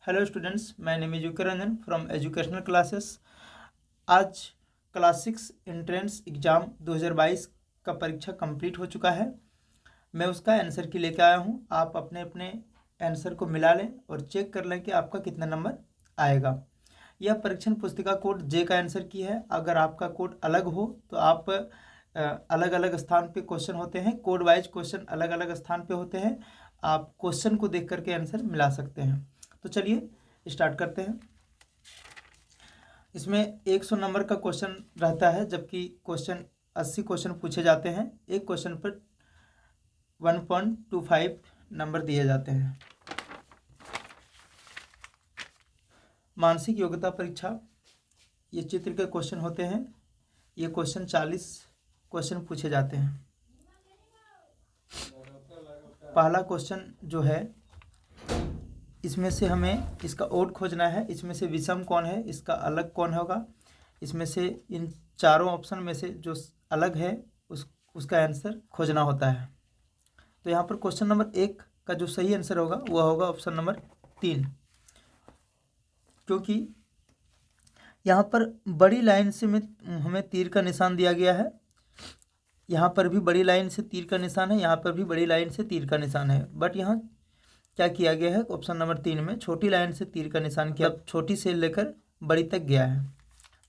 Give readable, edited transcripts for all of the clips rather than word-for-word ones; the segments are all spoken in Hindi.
Hello students, my name is UK Ranjan from educational classes. आज क्लास 6 एंट्रेंस एग्ज़ाम 2022 का परीक्षा कंप्लीट हो चुका है। मैं उसका आंसर की लेके आया हूँ। आप अपने अपने आंसर को मिला लें और चेक कर लें कि आपका कितना नंबर आएगा। यह परीक्षण पुस्तिका कोड जे का आंसर की है। अगर आपका कोड अलग हो तो आप अलग अलग स्थान पे क्वेश्चन होते हैं, कोड वाइज क्वेश्चन अलग अलग स्थान पे होते हैं। आप क्वेश्चन को देख करके आंसर मिला सकते हैं। तो चलिए स्टार्ट करते हैं। इसमें 100 नंबर का क्वेश्चन रहता है, जबकि क्वेश्चन 80 क्वेश्चन पूछे जाते हैं। एक क्वेश्चन पर 1.25 नंबर दिए जाते हैं। मानसिक योग्यता परीक्षा, ये चित्र के क्वेश्चन होते हैं। ये क्वेश्चन 40 क्वेश्चन पूछे जाते हैं। पहला क्वेश्चन जो है, इसमें से हमें इसका ओड खोजना है। इसमें से विषम कौन है, इसका अलग कौन होगा। इसमें से इन चारों ऑप्शन में से जो अलग है उसका आंसर खोजना होता है। तो यहाँ पर क्वेश्चन नंबर 1 का जो सही आंसर होगा वह होगा ऑप्शन नंबर 3, क्योंकि यहाँ पर बड़ी लाइन से हमें तीर का निशान दिया गया है। यहाँ पर भी बड़ी लाइन से तीर का निशान है, यहाँ पर भी बड़ी लाइन से तीर का निशान है। बट यहाँ क्या किया गया है, ऑप्शन नंबर 3 में छोटी लाइन से तीर का निशान किया, छोटी से लेकर बड़ी तक गया है,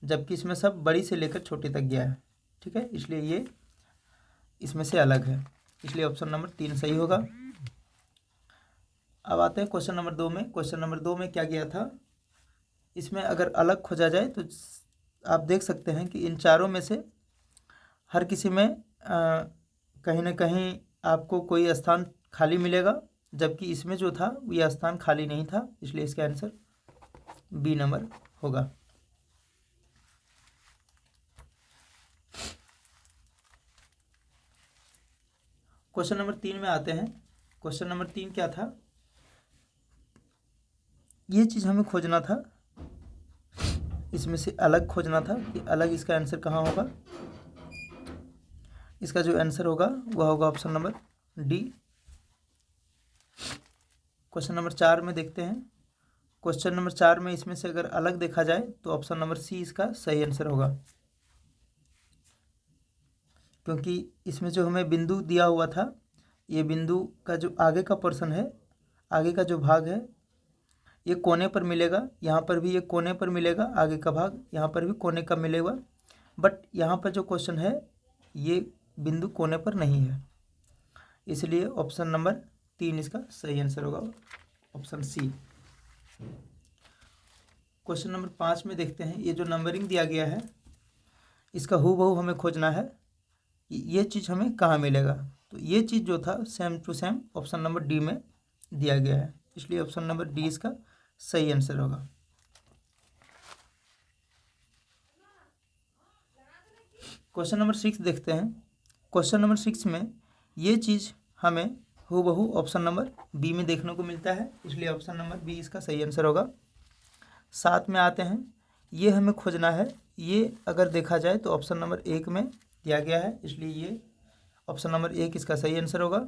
जबकि इसमें सब बड़ी से लेकर छोटी तक गया है। ठीक है, इसलिए ये इसमें से अलग है, इसलिए ऑप्शन नंबर 3 सही होगा। अब आते हैं क्वेश्चन नंबर 2 में। क्वेश्चन नंबर 2 में क्या किया था, इसमें अगर अलग खोजा जाए तो आप देख सकते हैं कि इन चारों में से हर किसी में कहीं ना कहीं आपको कोई स्थान खाली मिलेगा, जबकि इसमें जो था यह स्थान खाली नहीं था, इसलिए इसका आंसर बी नंबर होगा। क्वेश्चन नंबर 3 में आते हैं। क्वेश्चन नंबर 3 क्या था, ये चीज़ हमें खोजना था। इसमें से अलग खोजना था कि अलग इसका आंसर कहाँ होगा। इसका जो आंसर होगा वह होगा option number D. Question number 4 में देखते हैं। क्वेश्चन नंबर 4 में इसमें से अगर अलग देखा जाए तो ऑप्शन नंबर सी इसका सही आंसर होगा, क्योंकि इसमें जो हमें बिंदु दिया हुआ था, ये बिंदु का जो आगे का पोर्शन है, आगे का जो भाग है, ये कोने पर मिलेगा। यहाँ पर भी ये कोने पर मिलेगा आगे का भाग, यहाँ पर भी कोने का मिलेगा। बट यहाँ पर जो क्वेश्चन है ये बिंदु कोने पर नहीं है, इसलिए ऑप्शन नंबर 3 इसका सही आंसर होगा, ऑप्शन सी। क्वेश्चन नंबर 5 में देखते हैं। ये जो नंबरिंग दिया गया है इसका हूबहू हमें खोजना है कि ये चीज़ हमें कहाँ मिलेगा। तो ये चीज़ जो था same to same option number D में दिया गया है, इसलिए ऑप्शन नंबर डी इसका सही आंसर होगा। क्वेश्चन नंबर 6 देखते हैं। क्वेश्चन नंबर 6 में ये चीज़ हमें हूबहू ऑप्शन नंबर बी में देखने को मिलता है, इसलिए ऑप्शन नंबर बी इसका सही आंसर होगा। 7 में आते हैं। ये हमें खोजना है, ये अगर देखा जाए तो ऑप्शन नंबर 1 में दिया गया है, इसलिए ये ऑप्शन नंबर 1 इसका सही आंसर होगा।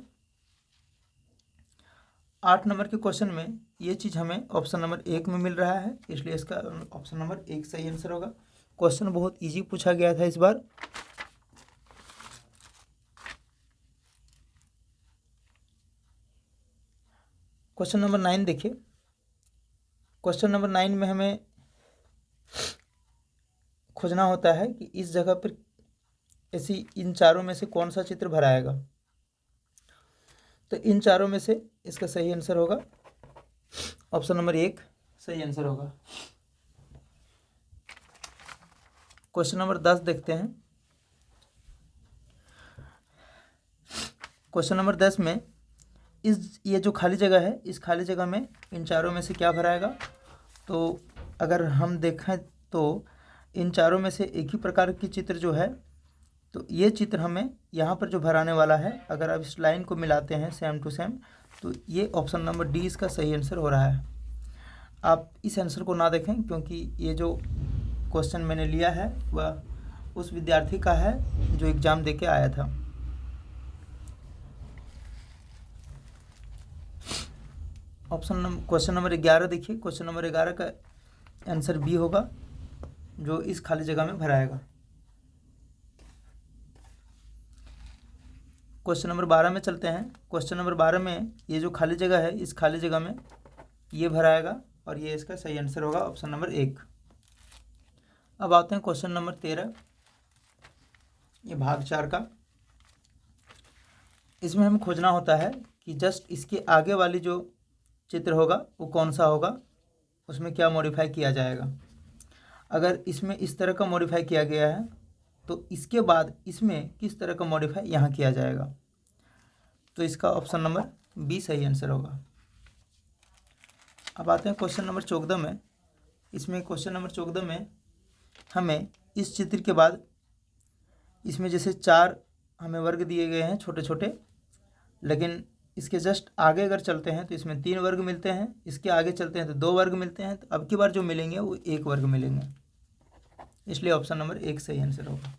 8 नंबर के क्वेश्चन में ये चीज़ हमें ऑप्शन नंबर 1 में मिल रहा है, इसलिए इसका ऑप्शन नंबर 1 सही आंसर होगा। क्वेश्चन बहुत इजी पूछा गया था इस बार। क्वेश्चन नंबर 9 देखिए। क्वेश्चन नंबर 9 में हमें खोजना होता है कि इस जगह पर ऐसी इन चारों में से कौन सा चित्र भराएगा। तो इन चारों में से इसका सही आंसर होगा ऑप्शन नंबर 1 सही आंसर होगा। क्वेश्चन नंबर 10 देखते हैं। क्वेश्चन नंबर 10 में ये जो खाली जगह है, इस खाली जगह में इन चारों में से क्या भराएगा। तो अगर हम देखें तो इन चारों में से एक ही प्रकार की चित्र जो है, तो ये चित्र हमें यहाँ पर जो भराने वाला है, अगर आप इस लाइन को मिलाते हैं सेम टू सेम, तो ये ऑप्शन नंबर डी इसका सही आंसर हो रहा है। आप इस आंसर को ना देखें, क्योंकि ये जो क्वेश्चन मैंने लिया है वह उस विद्यार्थी का है जो एग्ज़ाम दे के आया था। क्वेश्चन नंबर 11 देखिए। क्वेश्चन नंबर 11 का आंसर बी होगा, जो इस खाली जगह में भराएगा। क्वेश्चन नंबर 12 में चलते हैं। क्वेश्चन नंबर 12 में ये जो खाली जगह है, इस खाली जगह में ये भराएगा और ये इसका सही आंसर होगा, ऑप्शन नंबर 1। अब आते हैं क्वेश्चन नंबर 13, ये भाग 4 का। इसमें हमें खोजना होता है कि जस्ट इसके आगे वाली जो चित्र होगा वो कौन सा होगा, उसमें क्या मॉडिफाई किया जाएगा। अगर इसमें इस तरह का मॉडिफाई किया गया है तो इसके बाद इसमें किस तरह का मॉडिफाई यहाँ किया जाएगा, तो इसका ऑप्शन नंबर बी सही आंसर होगा। अब आते हैं क्वेश्चन नंबर 14 में। इसमें क्वेश्चन नंबर 14 में हमें इस चित्र के बाद इसमें जैसे 4 हमें वर्ग दिए गए हैं छोटे छोटे, लेकिन इसके जस्ट आगे अगर चलते हैं तो इसमें 3 वर्ग मिलते हैं, इसके आगे चलते हैं तो 2 वर्ग मिलते हैं, तो अब की बार जो मिलेंगे वो 1 वर्ग मिलेंगे, इसलिए ऑप्शन नंबर 1 सही आंसर होगा।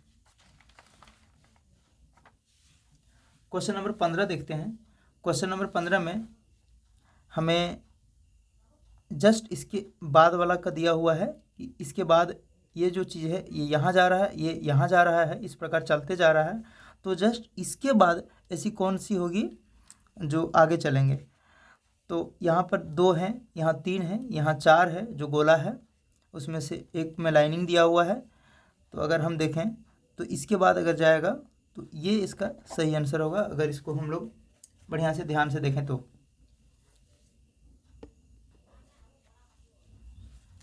क्वेश्चन नंबर 15 देखते हैं। क्वेश्चन नंबर 15 में हमें जस्ट इसके बाद वाला का दिया हुआ है कि इसके बाद ये जो चीज़ है ये यहाँ जा रहा है, ये यहाँ जा रहा है, इस प्रकार चलते जा रहा है, तो जस्ट इसके बाद ऐसी कौन सी होगी जो आगे चलेंगे। तो यहाँ पर 2 हैं, यहाँ 3 हैं, यहाँ 4 है जो गोला है, उसमें से एक में लाइनिंग दिया हुआ है। तो अगर हम देखें तो इसके बाद अगर जाएगा तो ये इसका सही आंसर होगा, अगर इसको हम लोग बढ़िया से ध्यान से देखें तो।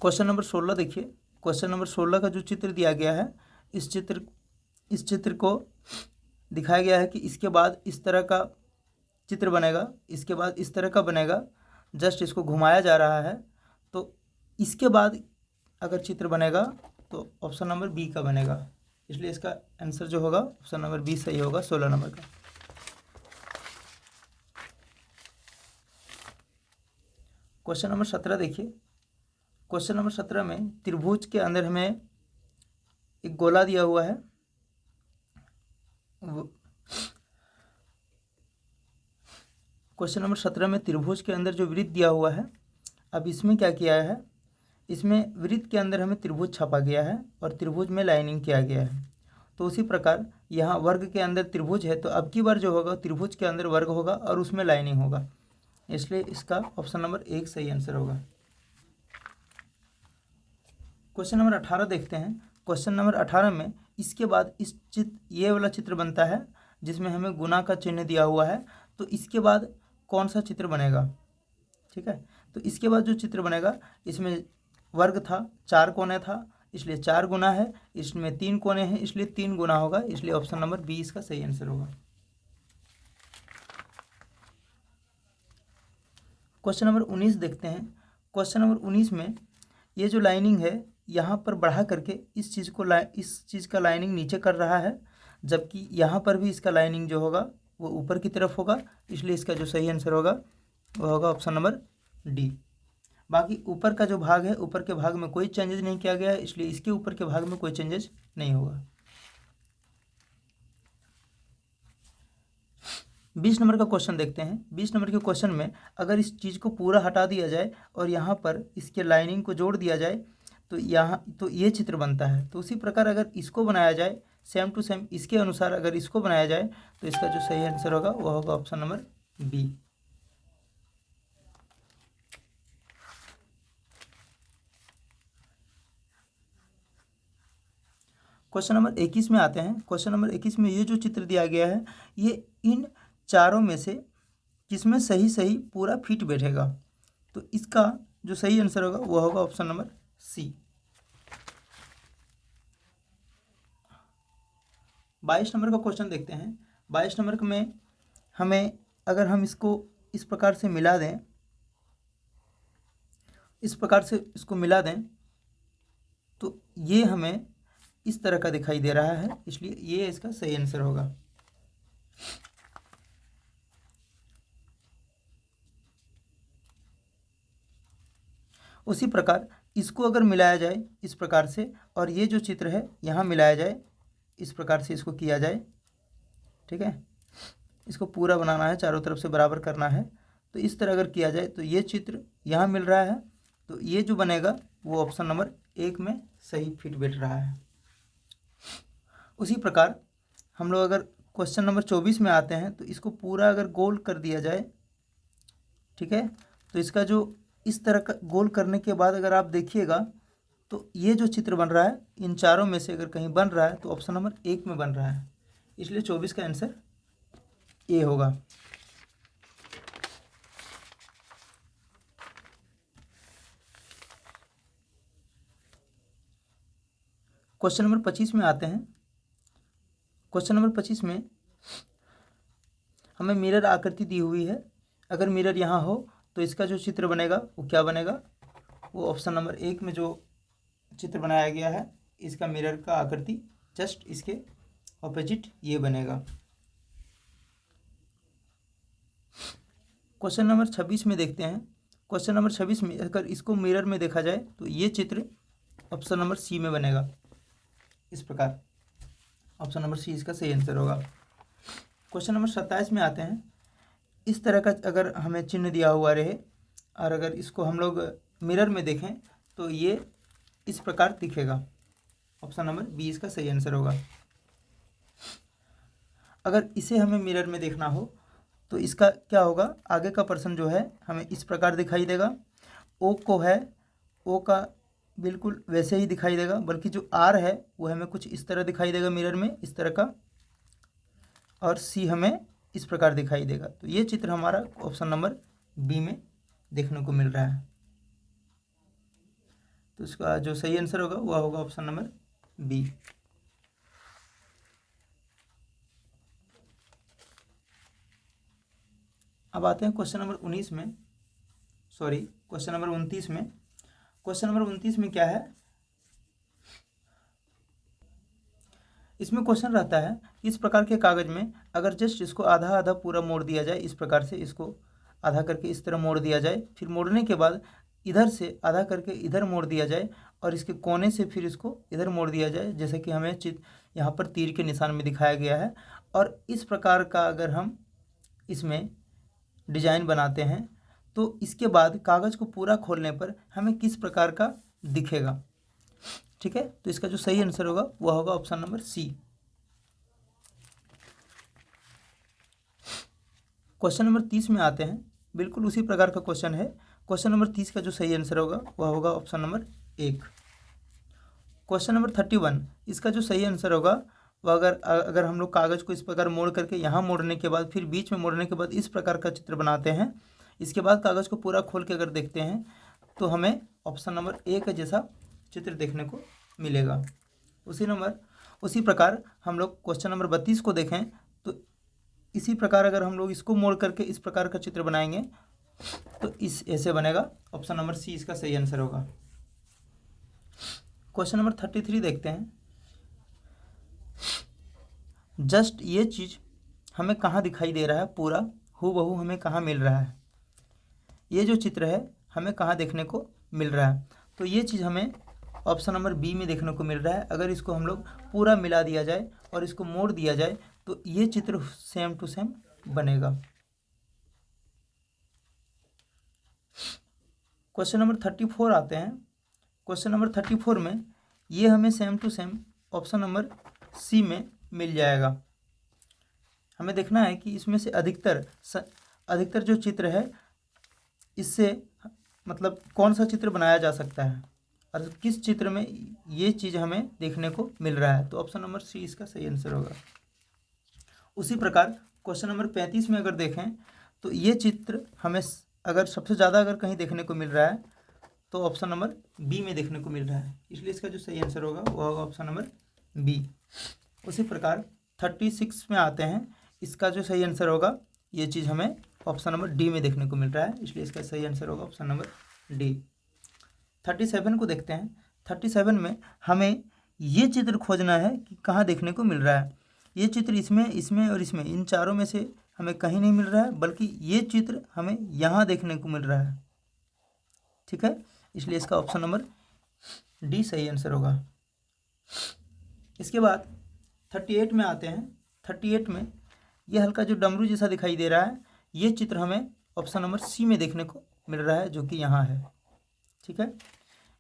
क्वेश्चन नंबर 16 देखिए। क्वेश्चन नंबर 16 का जो चित्र दिया गया है, इस चित्र को दिखाया गया है कि इसके बाद इस तरह का चित्र बनेगा, इसके बाद इस तरह का बनेगा, जस्ट इसको घुमाया जा रहा है, तो इसके बाद अगर चित्र बनेगा तो ऑप्शन नंबर बी का बनेगा, इसलिए इसका आंसर जो होगा ऑप्शन नंबर बी सही होगा 16 नंबर का। क्वेश्चन नंबर 17 देखिए। क्वेश्चन नंबर 17 में त्रिभुज के अंदर हमें एक गोला दिया हुआ है, क्वेश्चन नंबर 17 में त्रिभुज के अंदर जो वृत्त दिया हुआ है, अब इसमें क्या किया है, इसमें वृत्त के अंदर हमें त्रिभुज छापा गया है और त्रिभुज में लाइनिंग किया गया है। तो उसी प्रकार यहाँ वर्ग के अंदर त्रिभुज है, तो अब की बार जो होगा त्रिभुज के अंदर वर्ग होगा और उसमें लाइनिंग होगा, इसलिए इसका ऑप्शन नंबर 1 सही आंसर होगा। क्वेश्चन नंबर 18 देखते हैं। क्वेश्चन नंबर 18 में इसके बाद ये वाला चित्र बनता है जिसमें हमें गुना का चिन्ह दिया हुआ है, तो इसके बाद कौन सा चित्र बनेगा, ठीक है। तो इसके बाद जो चित्र बनेगा, इसमें वर्ग था, 4 कोने था, इसलिए 4 गुना है, इसमें 3 कोने हैं इसलिए 3 गुना होगा, इसलिए ऑप्शन नंबर बी इसका सही आंसर होगा। क्वेश्चन नंबर 19 देखते हैं। क्वेश्चन नंबर 19 में ये जो लाइनिंग है यहाँ पर बढ़ा करके इस चीज़ का लाइनिंग नीचे कर रहा है, जबकि यहाँ पर भी इसका लाइनिंग जो होगा वो ऊपर की तरफ होगा, इसलिए इसका जो सही आंसर होगा वो होगा ऑप्शन नंबर डी। बाकी ऊपर का जो भाग है, ऊपर के भाग में कोई चेंजेस नहीं किया गया है, इसलिए इसके ऊपर के भाग में कोई चेंजेस नहीं होगा। 20 नंबर का क्वेश्चन देखते हैं। 20 नंबर के क्वेश्चन में अगर इस चीज़ को पूरा हटा दिया जाए और यहाँ पर इसके लाइनिंग को जोड़ दिया जाए तो ये चित्र बनता है। तो उसी प्रकार अगर इसको बनाया जाए सेम टू सेम इसके अनुसार अगर इसको बनाया जाए तो इसका जो सही आंसर होगा वो होगा option number B. Question number 21 में आते हैं। क्वेश्चन नंबर 21 में ये जो चित्र दिया गया है, ये इन चारों में से किसमें सही सही पूरा फिट बैठेगा, तो इसका जो सही आंसर होगा वो होगा ऑप्शन नंबर सी। 22 नंबर का क्वेश्चन देखते हैं। 22 नंबर में हमें अगर हम इसको इस प्रकार से मिला दें, इस प्रकार से इसको मिला दें तो ये हमें इस तरह का दिखाई दे रहा है, इसलिए ये इसका सही आंसर होगा। उसी प्रकार इसको अगर मिलाया जाए इस प्रकार से और ये जो चित्र है यहाँ मिलाया जाए, इस प्रकार से इसको किया जाए, ठीक है। इसको पूरा बनाना है, चारों तरफ से बराबर करना है, तो इस तरह अगर किया जाए तो ये चित्र यहाँ मिल रहा है, तो ये जो बनेगा वो ऑप्शन नंबर 1 में सही फिट बैठ रहा है। उसी प्रकार हम लोग अगर क्वेश्चन नंबर 24 में आते हैं तो इसको पूरा अगर गोल कर दिया जाए, ठीक है, तो इसका जो इस तरह का गोल करने के बाद अगर आप देखिएगा तो ये जो चित्र बन रहा है इन चारों में से अगर कहीं बन रहा है तो ऑप्शन नंबर 1 में बन रहा है, इसलिए 24 का आंसर ए होगा। क्वेश्चन नंबर 25 में आते हैं। क्वेश्चन नंबर 25 में हमें मिरर आकृति दी हुई है। अगर मिरर यहाँ हो तो इसका जो चित्र बनेगा वो क्या बनेगा, वो ऑप्शन नंबर 1 में जो चित्र बनाया गया है इसका मिरर का आकृति जस्ट इसके ऑपोजिट ये बनेगा। क्वेश्चन नंबर 26 में देखते हैं। क्वेश्चन नंबर 26 में अगर इसको मिरर में देखा जाए तो ये चित्र ऑप्शन नंबर सी में बनेगा। इस प्रकार ऑप्शन नंबर सी इसका सही आंसर होगा। क्वेश्चन नंबर 27 में आते हैं। इस तरह का अगर हमें चिन्ह दिया हुआ रहे और अगर इसको हम लोग मिरर में देखें तो ये इस प्रकार दिखेगा। ऑप्शन नंबर बी इसका सही आंसर होगा। अगर इसे हमें मिरर में देखना हो तो इसका क्या होगा, आगे का पर्सन जो है हमें इस प्रकार दिखाई देगा। ओ को है, ओ का बिल्कुल वैसे ही दिखाई देगा, बल्कि जो आर है वो हमें कुछ इस तरह दिखाई देगा मिरर में, इस तरह का, और सी हमें इस प्रकार दिखाई देगा। तो ये चित्र हमारा ऑप्शन नंबर बी में देखने को मिल रहा है। तो इसका जो सही आंसर होगा वह होगा ऑप्शन नंबर बी। अब आते हैं क्वेश्चन नंबर 29 में, सॉरी क्वेश्चन नंबर 29 में। क्वेश्चन नंबर 29 में क्या है, इसमें क्वेश्चन रहता है इस प्रकार के कागज में अगर जस्ट इसको आधा आधा पूरा मोड़ दिया जाए, इस प्रकार से इसको आधा करके इस तरह मोड़ दिया जाए, फिर मोड़ने के बाद इधर से आधा करके इधर मोड़ दिया जाए और इसके कोने से फिर इसको इधर मोड़ दिया जाए, जैसे कि हमें चित्र यहाँ पर तीर के निशान में दिखाया गया है। और इस प्रकार का अगर हम इसमें डिजाइन बनाते हैं तो इसके बाद कागज़ को पूरा खोलने पर हमें किस प्रकार का दिखेगा, ठीक है। तो इसका जो सही आंसर होगा वह होगा option number C. Question number 30 में आते हैं। बिल्कुल उसी प्रकार का क्वेश्चन है। क्वेश्चन नंबर 30 का जो सही आंसर होगा वह होगा ऑप्शन नंबर 1। क्वेश्चन नंबर 31, इसका जो सही आंसर होगा वह अगर हम लोग कागज़ को इस प्रकार मोड़ करके यहाँ मोड़ने के बाद फिर बीच में मोड़ने के बाद इस प्रकार का चित्र बनाते हैं, इसके बाद कागज़ को पूरा खोल के अगर देखते हैं तो हमें ऑप्शन नंबर ए का जैसा चित्र देखने को मिलेगा। उसी प्रकार हम लोग क्वेश्चन नंबर 32 को देखें तो इसी प्रकार अगर हम लोग इसको मोड़ करके इस प्रकार का चित्र बनाएंगे तो इस ऐसे बनेगा। ऑप्शन नंबर सी इसका सही आंसर होगा। क्वेश्चन नंबर 33 देखते हैं। जस्ट ये चीज़ हमें कहाँ दिखाई दे रहा है, पूरा हूबहू हमें कहाँ मिल रहा है, ये जो चित्र है हमें कहाँ देखने को मिल रहा है। तो ये चीज़ हमें ऑप्शन नंबर बी में देखने को मिल रहा है। अगर इसको हम लोग पूरा मिला दिया जाए और इसको मोड़ दिया जाए तो ये चित्र सेम टू सेम बनेगा। क्वेश्चन नंबर 34 आते हैं। क्वेश्चन नंबर 34 में ये हमें same to same option number C में मिल जाएगा। हमें देखना है कि इसमें से अधिकतर जो चित्र है इससे मतलब कौन सा चित्र बनाया जा सकता है और किस चित्र में ये चीज़ हमें देखने को मिल रहा है। तो ऑप्शन नंबर सी इसका सही आंसर होगा। उसी प्रकार क्वेश्चन नंबर 35 में अगर देखें तो ये चित्र हमें अगर सबसे ज़्यादा अगर कहीं देखने को मिल रहा है तो ऑप्शन नंबर बी में देखने को मिल रहा है, इसलिए इसका जो सही आंसर होगा वो होगा ऑप्शन नंबर बी। उसी प्रकार 36 में आते हैं। इसका जो सही आंसर होगा ये चीज़ हमें ऑप्शन नंबर डी में देखने को मिल रहा है, इसलिए इसका सही आंसर होगा ऑप्शन नंबर डी। 37 को देखते हैं। 37 में हमें ये चित्र खोजना है कि कहाँ देखने को मिल रहा है। ये चित्र इसमें और इसमें, इन चारों में से हमें कहीं नहीं मिल रहा है, बल्कि ये चित्र हमें यहाँ देखने को मिल रहा है, ठीक है। इसलिए इसका ऑप्शन नंबर डी सही आंसर होगा। इसके बाद 38 में आते हैं। 38 में ये हल्का जो डमरू जैसा दिखाई दे रहा है, ये चित्र हमें ऑप्शन नंबर सी में देखने को मिल रहा है, जो कि यहाँ है। ठीक है,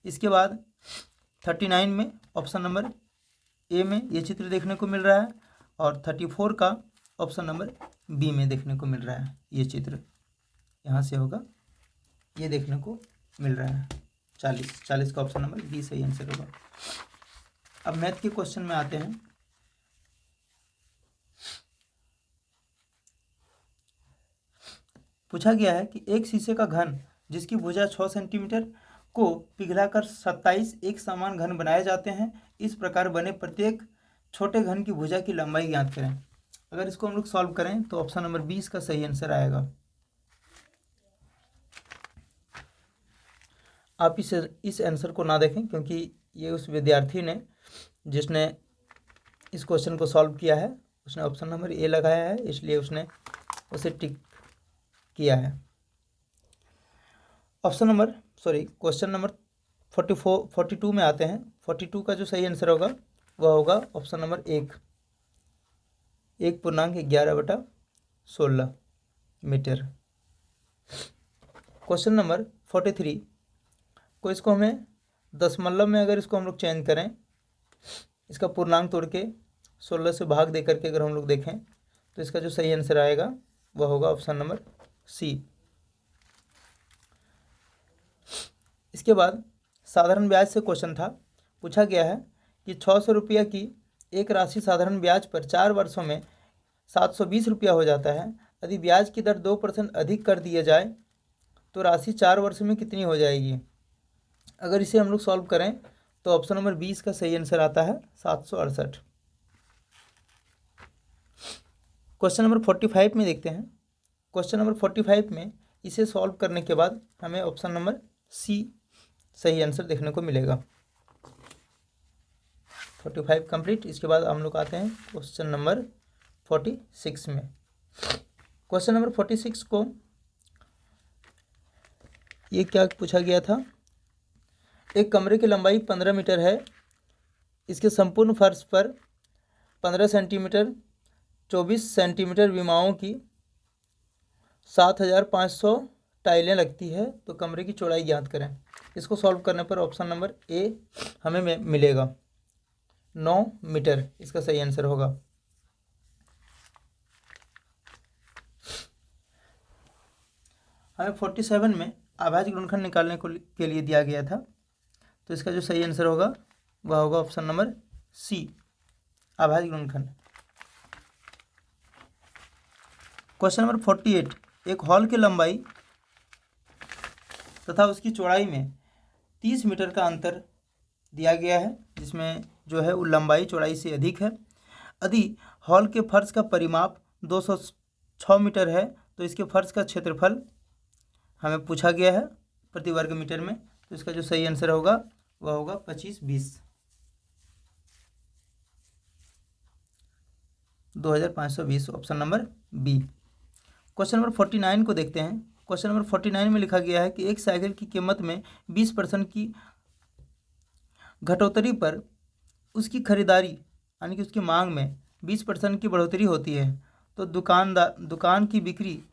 इसके बाद 39 में ऑप्शन नंबर ए में ये चित्र देखने को मिल रहा है, और 34 का ऑप्शन नंबर बी में देखने को मिल रहा है। ये चित्र यहाँ से होगा, ये देखने को मिल रहा है। 40 का ऑप्शन नंबर बी सही आंसर होगा। अब मैथ के क्वेश्चन में आते हैं। पूछा गया है कि एक शीशे का घन जिसकी भुजा 6 सेंटीमीटर को पिघलाकर 27 एक समान घन बनाए जाते हैं। इस प्रकार बने प्रत्येक छोटे घन की भुजा की लंबाई ज्ञात करें। अगर इसको हम लोग सॉल्व करें तो ऑप्शन नंबर 20 का सही आंसर आएगा। आप इस आंसर को ना देखें, क्योंकि ये उस विद्यार्थी ने जिसने इस क्वेश्चन को सॉल्व किया है उसने ऑप्शन नंबर ए लगाया है, इसलिए उसने उसे टिक किया है। क्वेश्चन नंबर 42 में आते हैं। 42 का जो सही आंसर होगा वह होगा option number 1.11/16 metre. Question number 43 को, इसको हमें दशमलव में अगर इसको हम लोग चेंज करें, इसका पूर्णांक तोड़ के 16 से भाग दे करके अगर हम लोग देखें तो इसका जो सही आंसर आएगा वह होगा ऑप्शन नंबर सी। इसके बाद साधारण ब्याज से क्वेश्चन था। पूछा गया है कि 600 रुपया की एक राशि साधारण ब्याज पर 4 वर्षों में 720 रुपया हो जाता है। यदि ब्याज की दर 2% अधिक कर दिया जाए तो राशि 4 वर्ष में कितनी हो जाएगी। अगर इसे हम लोग सॉल्व करें तो ऑप्शन नंबर 20 का सही आंसर आता है 768। क्वेश्चन नंबर 45 में देखते हैं। क्वेश्चन नंबर 45 में इसे सॉल्व करने के बाद हमें ऑप्शन नंबर सी सही आंसर देखने को मिलेगा। 45 कंप्लीट। इसके बाद हम लोग आते हैं क्वेश्चन नंबर 46 में। क्वेश्चन नंबर 46 को ये क्या पूछा गया था, एक कमरे की लंबाई 15 मीटर है। इसके संपूर्ण फर्श पर 15 सेंटीमीटर 24 सेंटीमीटर विमाओं की 7500 टाइलें लगती है, तो कमरे की चौड़ाई ज्ञात करें। इसको सॉल्व करने पर ऑप्शन नंबर ए हमें मिलेगा 9 मीटर। इसका सही आंसर होगा। हमें 47 में अभाज्य गुणनखंड निकालने के लिए दिया गया था, तो इसका जो सही आंसर होगा वह होगा ऑप्शन नंबर सी, अभाज्य गुणनखंड। क्वेश्चन नंबर 48, एक हॉल की लंबाई तथा उसकी चौड़ाई में 30 मीटर का अंतर दिया गया है, जिसमें जो है वो लंबाई चौड़ाई से अधिक है। यदि हॉल के फर्श का परिमाप 206 मीटर है तो इसके फर्श का क्षेत्रफल हमें पूछा गया है प्रति वर्ग मीटर में, तो इसका जो सही आंसर होगा वह होगा 2520 2520 option number B. Question number 49 को देखते हैं। क्वेश्चन नंबर 49 में लिखा गया है कि एक साइकिल की कीमत में 20% की घटोतरी पर उसकी खरीदारी यानी कि उसकी मांग में 20% की बढ़ोतरी होती है, तो दुकान की बिक्री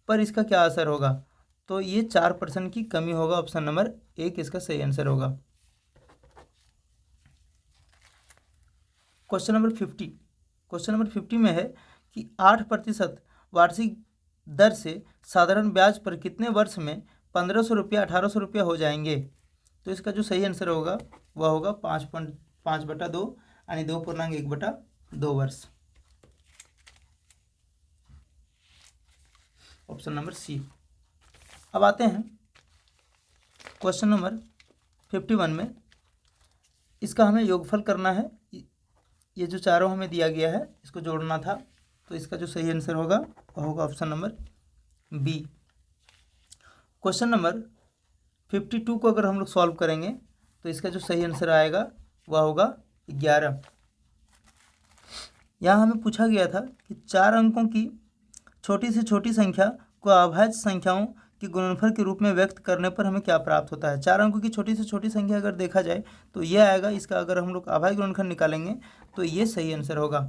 पर इसका क्या असर होगा। तो ये 4% की कमी होगा। ऑप्शन नंबर 1 इसका सही आंसर होगा। Question number 50। क्वेश्चन नंबर 50 में है कि 8% वार्षिक दर से साधारण ब्याज पर कितने वर्ष में 1500 रुपया 1800 रुपया हो जाएंगे। तो इसका जो सही आंसर होगा वह होगा 5.5/2 यानी 2.1/2 वर्ष। Option number C. अब आते हैं क्वेश्चन नंबर 51 में। इसका हमें योगफल करना है। ये जो चारों हमें दिया गया है इसको जोड़ना था, तो इसका जो सही आंसर होगा वह होगा option number B. Question number 52 को अगर हम लोग सॉल्व करेंगे तो इसका जो सही आंसर आएगा वह होगा 11। यहाँ हमें पूछा गया था कि 4 अंकों की छोटी से छोटी संख्या को अभाज्य संख्याओं के गुणनफल के रूप में व्यक्त करने पर हमें क्या प्राप्त होता है। 4 अंकों की छोटी से छोटी संख्या अगर देखा जाए तो ये आएगा। इसका अगर हम लोग अभाज्य गुणनखंड निकालेंगे तो ये सही आंसर होगा।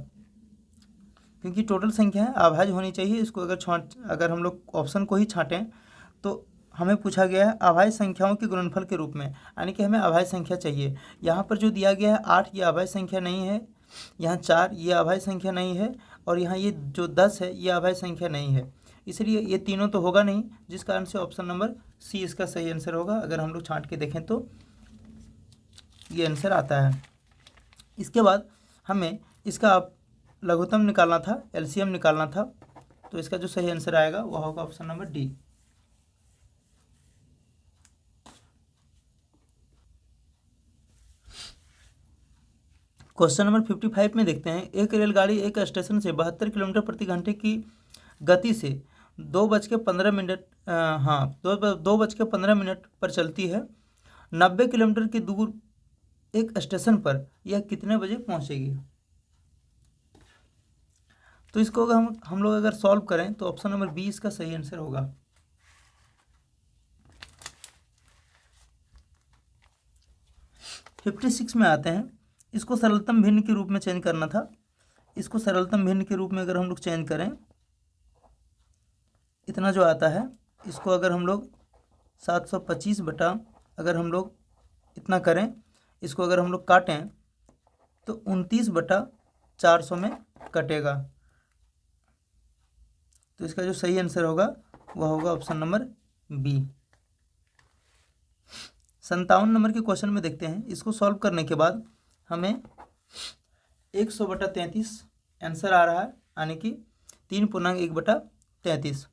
क्योंकि टोटल संख्या है, अभाज्य होनी चाहिए। इसको अगर हम लोग ऑप्शन को ही छाँटें तो हमें पूछा गया है अभाज्य संख्याओं के गुणनफल के रूप में, यानी कि हमें अभाज्य संख्या चाहिए। यहाँ पर जो दिया गया है 8, ये अभाज्य संख्या नहीं है। यहाँ 4, ये अभाज्य संख्या नहीं है। और यहाँ ये जो 10 है, ये अभाज्य संख्या नहीं है। इसलिए ये तीनों तो होगा नहीं, जिस कारण से ऑप्शन नंबर सी इसका सही आंसर होगा। अगर हम लोग छाँट के देखें तो ये आंसर आता है। इसके बाद हमें इसका लघुत्तम निकालना था, एलसीएम निकालना था। तो इसका जो सही आंसर आएगा वह होगा option number D. Question number 55 में देखते हैं, एक रेलगाड़ी एक स्टेशन से 72 किलोमीटर प्रति घंटे की गति से 2:15 पर चलती है। 90 किलोमीटर की दूर एक स्टेशन पर यह कितने बजे पहुंचेगी? तो इसको अगर हम लोग अगर सॉल्व करें तो ऑप्शन नंबर बी इसका सही आंसर होगा। फिफ्टी 56 में आते हैं, इसको सरलतम भिन्न के रूप में चेंज करना था। इसको सरलतम भिन्न के रूप में अगर हम लोग चेंज करें, इतना जो आता है, इसको अगर हम लोग 725 बटा अगर हम लोग इतना करें, इसको अगर हम लोग काटें तो 29/400 में कटेगा। तो इसका जो सही आंसर होगा वह होगा ऑप्शन नंबर बी। 57 नंबर के क्वेश्चन में देखते हैं, इसको सॉल्व करने के बाद हमें 100/33 आंसर आ रहा है, यानी कि 3.1/33।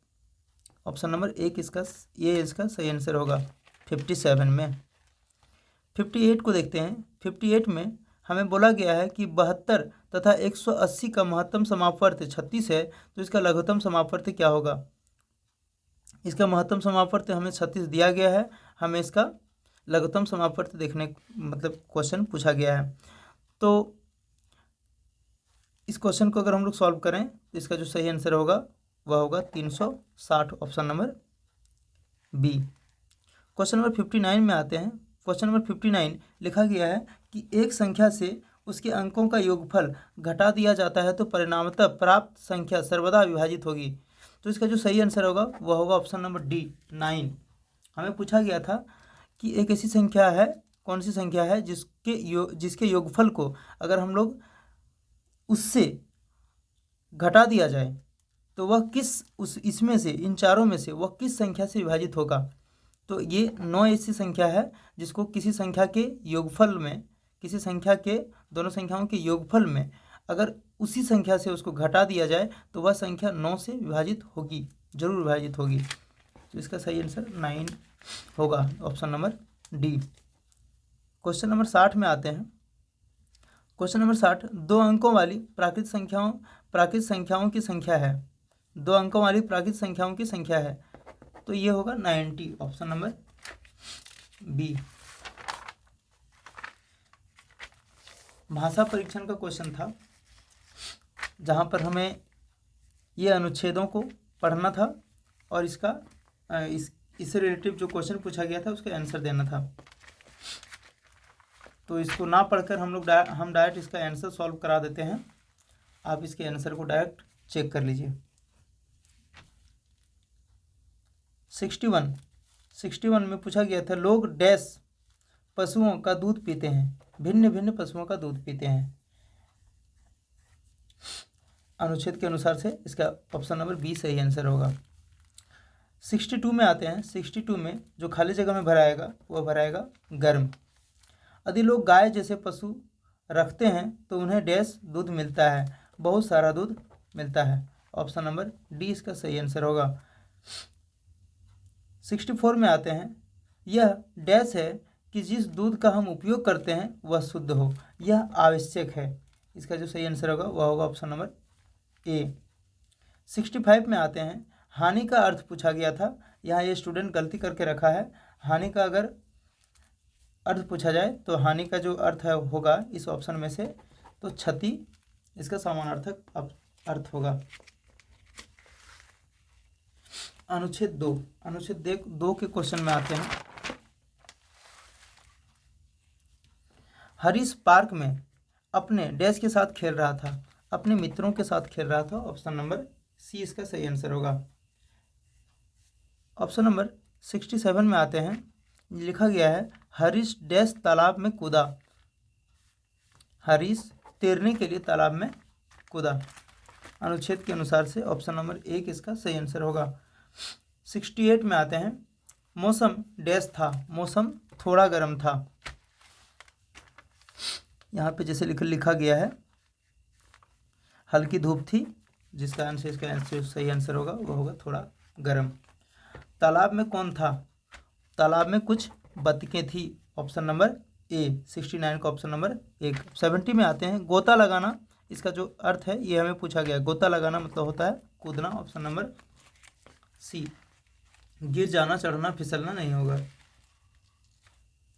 ऑप्शन नंबर एक इसका सही आंसर होगा 57 में। 58 को देखते हैं। 58 में हमें बोला गया है कि 72 तथा 180 का महत्तम समापवर्त 36 है, तो इसका लघुत्तम समापवर्त क्या होगा? इसका महत्तम समापवर्त हमें 36 दिया गया है, हमें इसका लघुत्तम समापवर्त देखने क्वेश्चन पूछा गया है। तो इस क्वेश्चन को अगर हम लोग सॉल्व करें तो इसका जो सही आंसर होगा वह होगा 360, option number B. Question number 59 में आते हैं। क्वेश्चन नंबर 59 लिखा गया है कि एक संख्या से उसके अंकों का योगफल घटा दिया जाता है तो परिणामतः प्राप्त संख्या सर्वदा विभाजित होगी। तो इसका जो सही आंसर होगा वह होगा ऑप्शन नंबर डी 9। हमें पूछा गया था कि एक ऐसी संख्या है, कौन सी संख्या है जिसके योगफल को अगर हम लोग उससे घटा दिया जाए तो वह इसमें से, इन चारों में से वह किस संख्या से विभाजित होगा? तो ये 9 ऐसी संख्या है जिसको किसी संख्या के योगफल में, किसी संख्या के दोनों संख्याओं के योगफल में अगर उसी संख्या से उसको घटा दिया जाए तो वह संख्या 9 से विभाजित होगी, जरूर विभाजित होगी। तो इसका सही आंसर 9 होगा, option number D. Question number 60 में आते हैं। क्वेश्चन नंबर 60, 2 अंकों वाली प्राकृत संख्याओं की संख्या है। 2 अंकों वाली प्राकृत संख्याओं की संख्या है, तो ये होगा 90, ऑप्शन नंबर बी। भाषा परीक्षण का क्वेश्चन था, जहाँ पर हमें ये अनुच्छेदों को पढ़ना था और इससे रिलेटिव जो क्वेश्चन पूछा गया था उसका आंसर देना था। तो इसको ना पढ़कर हम डायरेक्ट इसका आंसर सॉल्व करा देते हैं। आप इसके आंसर को डायरेक्ट चेक कर लीजिए। 61 में पूछा गया था, लोग डैश पशुओं का दूध पीते हैं, भिन्न भिन्न पशुओं का दूध पीते हैं। अनुच्छेद के अनुसार से इसका ऑप्शन नंबर बी सही आंसर होगा। 62 में आते हैं। 62 में जो खाली जगह में भराएगा वह भराएगा गर्म। यदि लोग गाय जैसे पशु रखते हैं तो उन्हें डैश दूध मिलता है, बहुत सारा दूध मिलता है। ऑप्शन नंबर डी इसका सही आंसर होगा। 64 में आते हैं। यह डैश है कि जिस दूध का हम उपयोग करते हैं वह शुद्ध हो, यह आवश्यक है। इसका जो सही आंसर होगा वह होगा ऑप्शन नंबर ए। 65 में आते हैं। हानि का अर्थ पूछा गया था, यहाँ ये स्टूडेंट गलती करके रखा है। हानि का अगर अर्थ पूछा जाए तो हानि का जो अर्थ है होगा इस ऑप्शन में से तो क्षति, इसका समानार्थक अर्थ होगा। अनुच्छेद 2 के क्वेश्चन में आते हैं। हरीश पार्क में अपने डैश के साथ खेल रहा था। अपने मित्रों के साथ खेल रहा था। ऑप्शन नंबर सी इसका सही आंसर होगा। ऑप्शन नंबर 67 में आते हैं। लिखा गया है हरीश डैश तालाब में कूदा। हरीश तैरने के लिए तालाब में कूदा। अनुच्छेद के अनुसार से ऑप्शन नंबर 1 इसका सही आंसर होगा। 68 में आते हैं। मौसम डैश था। मौसम थोड़ा गर्म था। यहाँ पे जैसे लिखा गया है हल्की धूप थी, जिसका आंसर इसका आंसर सही आंसर होगा वो होगा थोड़ा गर्म। तालाब में कौन था? तालाब में कुछ बतखें थी। ऑप्शन नंबर ए 69 का ऑप्शन नंबर 1। 70 में आते हैं। गोता लगाना, इसका जो अर्थ है ये हमें पूछा गया है। गोता लगाना मतलब होता है कूदना। Option number C. गिर जाना, चढ़ना, फिसलना नहीं होगा।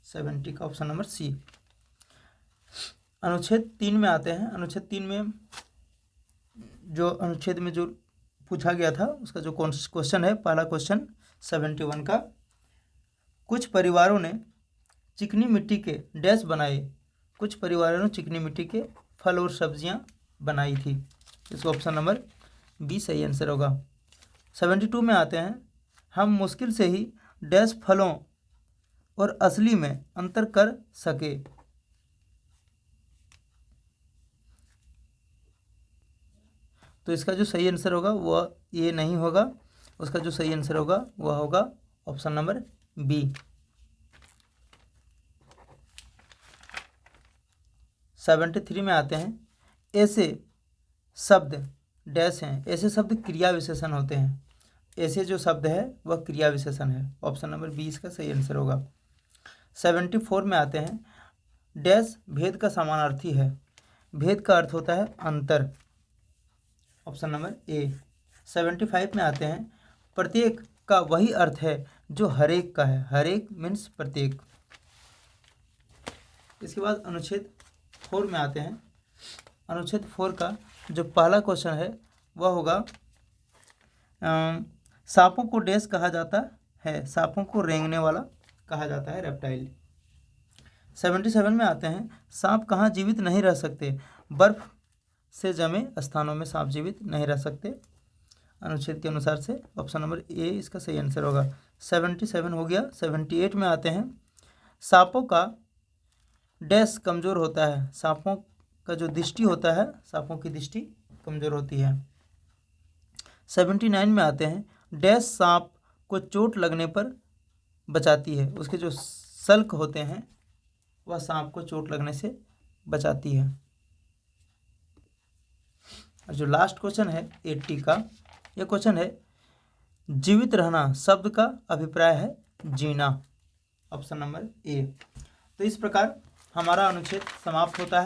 70 का ऑप्शन नंबर सी। अनुच्छेद 3 में आते हैं। अनुच्छेद 3 में अनुच्छेद में जो पूछा गया था उसका जो क्वेश्चन है, पहला क्वेश्चन 71 का, कुछ परिवारों ने चिकनी मिट्टी के डैश बनाए। कुछ परिवारों ने चिकनी मिट्टी के फल और सब्जियां बनाई थी। इसका ऑप्शन नंबर बी सही आंसर होगा। 72 में आते हैं। हम मुश्किल से ही डैश फलों और असली में अंतर कर सके। तो इसका जो सही आंसर होगा वह ये नहीं होगा। उसका जो सही आंसर होगा वह होगा ऑप्शन नंबर बी। 73 में आते हैं। ऐसे शब्द डैश हैं। ऐसे शब्द क्रिया विशेषण होते हैं। ऐसे जो शब्द है वह क्रिया विशेषण है। ऑप्शन नंबर बी इसका सही आंसर होगा। 74 में आते हैं। डैश भेद का समानार्थी है। भेद का अर्थ होता है अंतर। Option number A. 75 में आते हैं। प्रत्येक का वही अर्थ है जो हरेक का है। हरेक मीन्स प्रत्येक। इसके बाद अनुच्छेद 4 में आते हैं। अनुच्छेद 4 का जो पहला क्वेश्चन है वह होगा सांपों को डैश कहा जाता है। सांपों को रेंगने वाला कहा जाता है, रेप्टाइल। 77 में आते हैं। सांप कहाँ जीवित नहीं रह सकते? बर्फ से जमे स्थानों में सांप जीवित नहीं रह सकते। अनुच्छेद के अनुसार से ऑप्शन नंबर ए इसका सही आंसर होगा। 77 हो गया। 78 में आते हैं। सांपों का डैश कमज़ोर होता है। सांपों का जो दृष्टि होता है, सांपों की दृष्टि कमज़ोर होती है। 79 में आते हैं। डैश सांप को चोट लगने पर बचाती है। उसके जो सल्क होते हैं वह सांप को चोट लगने से बचाती है। और जो लास्ट क्वेश्चन है 80 का, यह क्वेश्चन है जीवित रहना शब्द का अभिप्राय है जीना। Option number A. तो इस प्रकार हमारा अनुच्छेद समाप्त होता है।